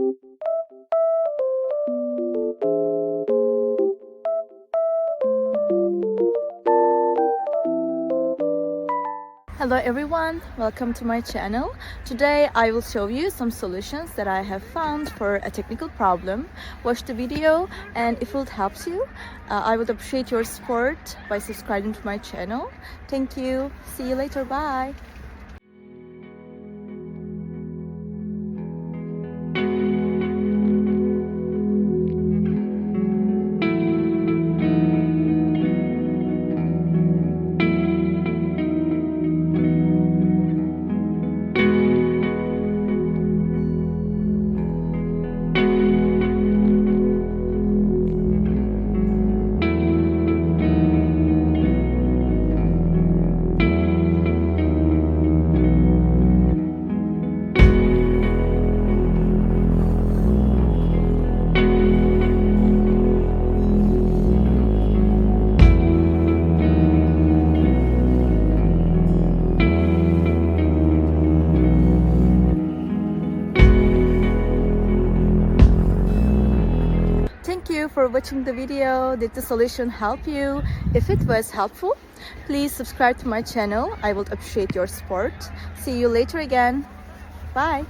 Hello everyone, welcome to my channel. Today I will show you some solutions that I have found for a technical problem. Watch the video, and if it helps you, I would appreciate your support by subscribing to my channel. Thank you. See you later. Bye. Thank you for watching the video. Did the solution help you? If it was helpful, please subscribe to my channel. I would appreciate your support. See you later again. Bye.